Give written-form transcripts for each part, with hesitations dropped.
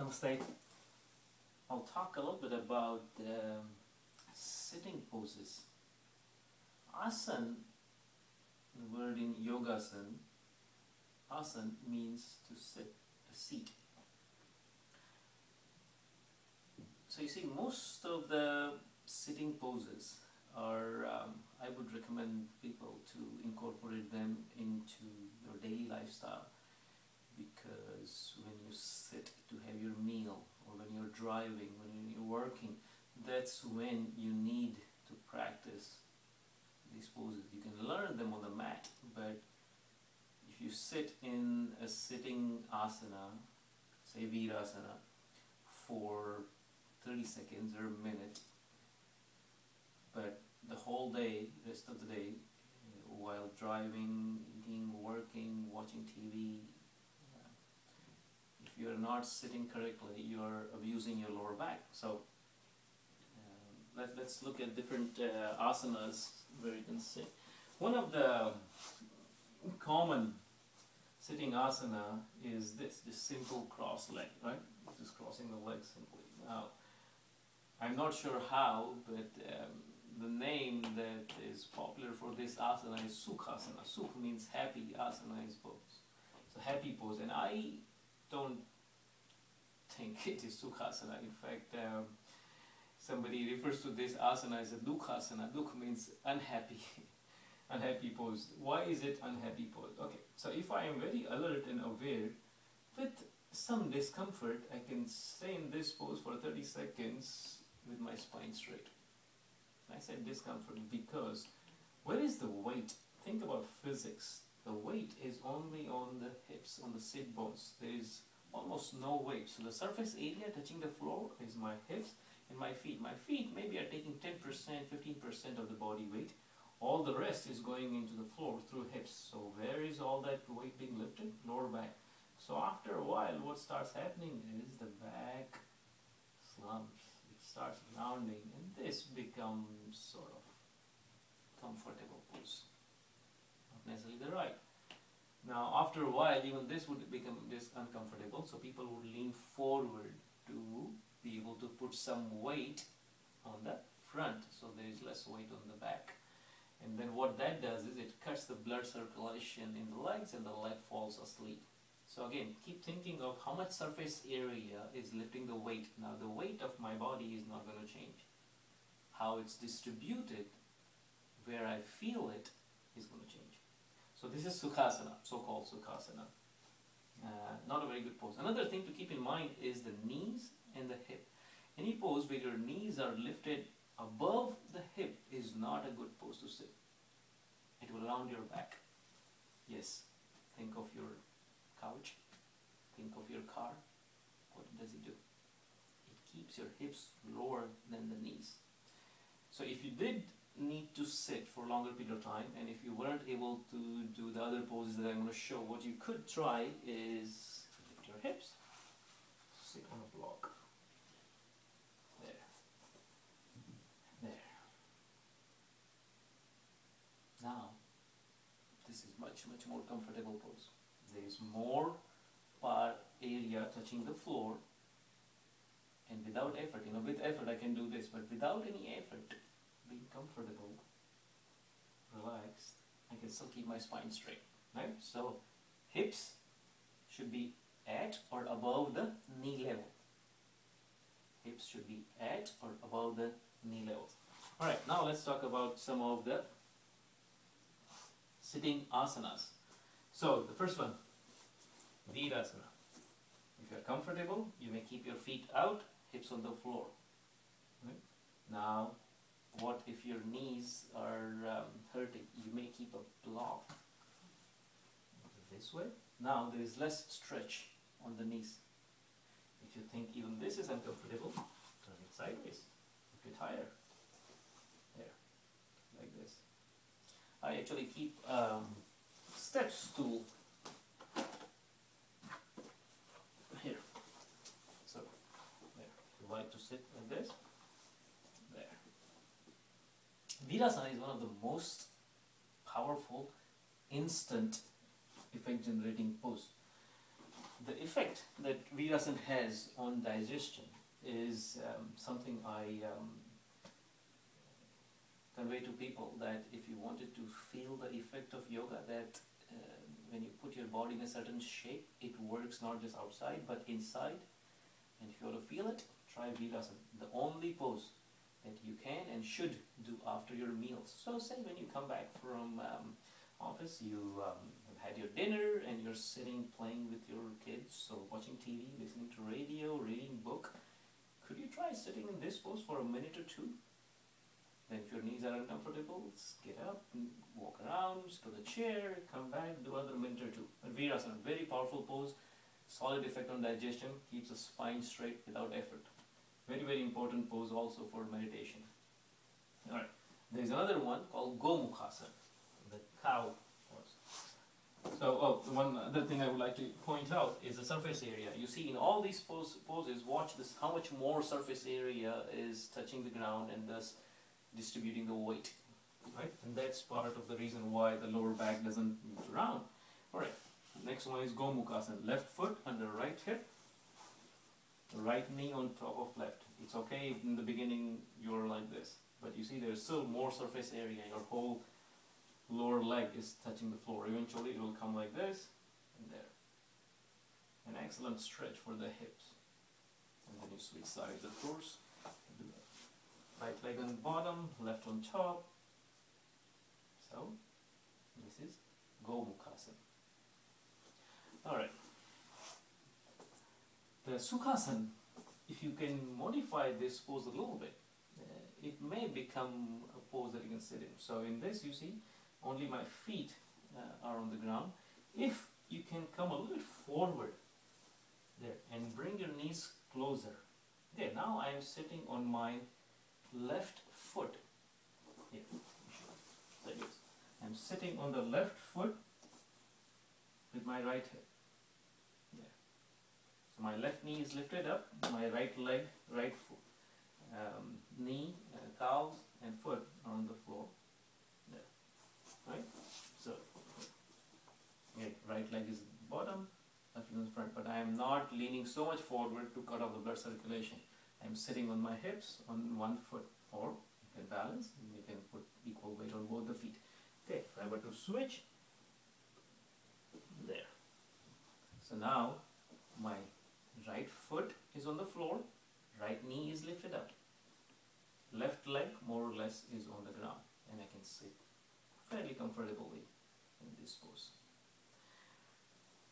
Namaste. I'll talk a little bit about sitting poses. Asan, the word in Yogasan, asan means to sit, a seat. So you see, most of the sitting poses are, I would recommend people to incorporate them into your daily lifestyle, because when you sit to have your meal, or when you're driving, when you're working, that's when you need to practice these poses. You can learn them on the mat, but if you sit in a sitting asana, say Virasana, for 30 seconds or a minute, but the whole day, rest of the day, while driving, eating, working, watching TV, if you are not sitting correctly, you are abusing your lower back. So let's look at different asanas where you can sit. One of the common sitting asana is this, simple cross leg, right? Just crossing the legs simply. Now, I'm not sure how, but the name that is popular for this asana is Sukhasana. Sukh means happy, asana is pose. So happy pose, and I don't think it is Sukhasana. In fact, somebody refers to this asana as a Dukhasana. Dukh means unhappy, unhappy pose. Why is it unhappy pose? Okay, so if I am very alert and aware, with some discomfort, I can stay in this pose for 30 seconds with my spine straight. I said discomfort because where is the weight? Think about physics. The weight is only on the hips, on the sit bones. There is almost no weight. So the surface area touching the floor is my hips and my feet. My feet maybe are taking 10%, 15% of the body weight. All the rest is going into the floor through hips. So where is all that weight being lifted? Lower back. So after a while, what starts happening is the back slumps. It starts rounding, and this becomes sort of comfortable pose. Not necessarily the right. Now, after a while, even this would become uncomfortable, so people would lean forward to be able to put some weight on the front, so there is less weight on the back. And then what that does is it cuts the blood circulation in the legs, and the leg falls asleep. So again, keep thinking of how much surface area is lifting the weight. Now, the weight of my body is not going to change. How it's distributed, where I feel it, is going to change. So this is Sukhasana, so-called Sukhasana. Not a very good pose. Another thing to keep in mind is the knees and the hip. Any pose where your knees are lifted above the hip is not a good pose to sit. It will round your back. Yes, think of your couch, think of your car. What does it do? It keeps your hips lower than the knees. So if you did need to sit for a longer period of time, and if you weren't able to do the other poses that I'm going to show, what you could try is lift your hips, sit on a block. There. There. Now, this is much more comfortable pose. There is more area touching the floor, and without effort, with effort I can do this, but without any effort, being comfortable, relaxed, I can still keep my spine straight, right? So hips should be at or above the knee level. Hips should be at or above the knee level. Alright, now let's talk about some of the sitting asanas. So the first one, Virasana. If you are comfortable, you may keep your feet out, hips on the floor. Right? Now, what if your knees are hurting? You may keep a block this way. Now there is less stretch on the knees. If you think even this is uncomfortable, turn it sideways, look it higher. There, like this. I actually keep step stool here. So, there. If you like to sit like this, there. Virasana is one of the most powerful instant effect generating pose. the effect that Virasana has on digestion is something I convey to people, that if you wanted to feel the effect of yoga, that when you put your body in a certain shape, it works not just outside but inside. And if you want to feel it, try Virasana, the only pose that you can and should do after your meals. So say when you come back from office, you have had your dinner and you're sitting playing with your kids or watching TV, listening to radio, reading book. Could you try sitting in this pose for a minute or two? Then if your knees are uncomfortable, get up, walk around, to the chair, come back, do another minute or two. And Virasana, very powerful pose, solid effect on digestion, keeps the spine straight without effort. Very, very important pose also for meditation. Alright, there is another one called Gomukhasana, the cow pose. So, one other thing I would like to point out is the surface area. You see in all these poses, watch this, how much more surface area is touching the ground and thus distributing the weight, right? And that's part of the reason why the lower back doesn't move around. Alright, next one is Gomukhasana. Left foot under right hip, right knee on top of left. It's okay if in the beginning you're like this, but you see there's still more surface area. Your whole lower leg is touching the floor. Eventually it will come like this and there. An excellent stretch for the hips. And then you switch sides, of course. Right leg on bottom, left on top. So, this is Gomukhasana. Alright. The Sukhasana, if you can modify this pose a little bit, it may become a pose that you can sit in. So in this, you see, only my feet are on the ground. If you can come a little bit forward there and bring your knees closer. There, now I am sitting on my left foot. Here, like this. I'm sitting on the left foot with my right hip. There. So my left knee is lifted up, my right leg, right foot, knee, calves, and foot are on the floor. There. Right? So, okay, right leg is bottom, left leg is front, but I am not leaning so much forward to cut off the blood circulation. I'm sitting on my hips on one foot, or you can balance and you can put equal weight on both the feet. Okay, if I were to switch, there. So now my right foot is on the floor, right knee is lifted up, left leg more or less is on the ground, and I can sit fairly comfortably in this pose.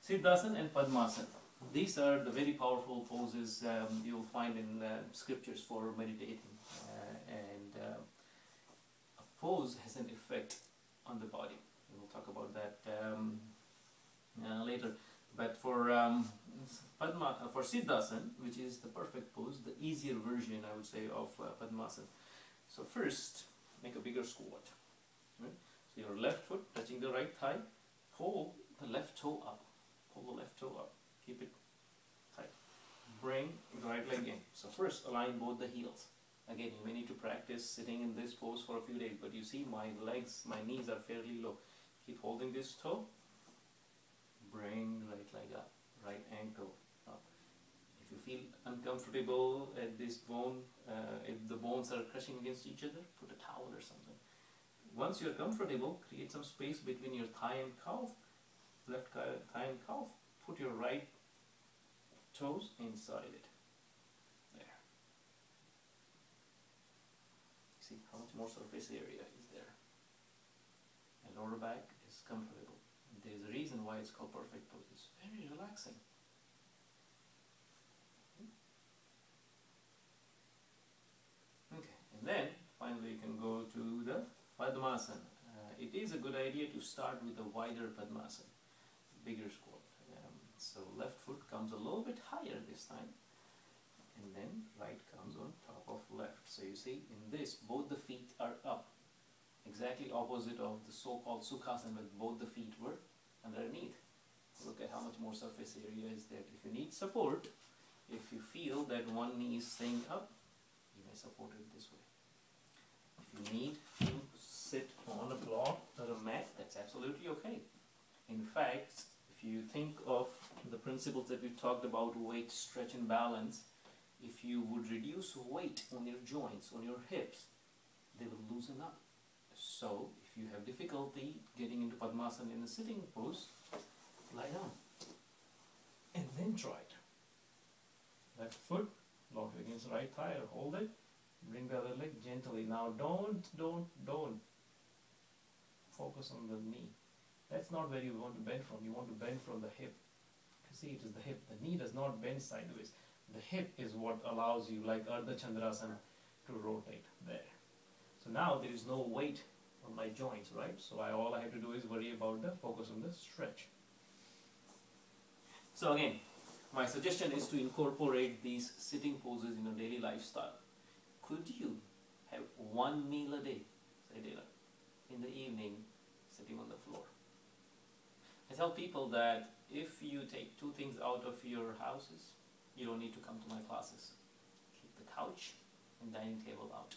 Siddhasana and Padmasana. These are the very powerful poses you'll find in scriptures for meditating, and a pose has an effect on the body. We'll talk about that later. But for for Siddhasana, which is the perfect pose, the easier version, I would say, of Padmasana. So first, make a bigger squat. Right? So your left foot touching the right thigh, pull the left toe up. Pull the left toe up. Keep it tight. Bring the right leg in. So first, align both the heels. Again, you may need to practice sitting in this pose for a few days, but you see my legs, my knees are fairly low. Keep holding this toe. Bring right leg up, right ankle up. If you feel uncomfortable at this bone, if the bones are crushing against each other, put a towel or something. Once you're comfortable, create some space between your thigh and calf, left thigh and calf. Put your right toes inside it. There. See how much more surface area is there. And lower back is comfortable. And there's a reason why it's called perfect pose. It's very relaxing. Okay, and then finally you can go to the Padmasana. It is a good idea to start with a wider Padmasana, bigger squat. So left foot comes a little bit higher this time, and then right comes on top of left. So you see, in this, both the feet are up, exactly opposite of the so-called Sukhasana, where both the feet were underneath. Look at how much more surface area is there. If you need support, if you feel that one knee is staying up, you may support it this way. If you need to sit on a block or a mat, that's absolutely okay. In fact, if you think of the principles that we talked about, weight, stretch and balance, if you would reduce weight on your joints, on your hips, they will loosen up. So if you have difficulty getting into Padmasana in a sitting pose, lie down and then try it. Left foot lock against right thigh or hold it. Bring the other leg gently. Now don't focus on the knee. That's not where you want to bend from. You want to bend from the hip. You see, it is the hip. The knee does not bend sideways. The hip is what allows you, like Ardha Chandrasana, to rotate there. So now there is no weight on my joints, right? So all I have to do is worry about the focus on the stretch. So again, my suggestion is to incorporate these sitting poses in your daily lifestyle. Could you have one meal a day, say dinner, in the evening, sitting on the floor? I tell people that if you take two things out of your houses, you don't need to come to my classes. Keep the couch and dining table out.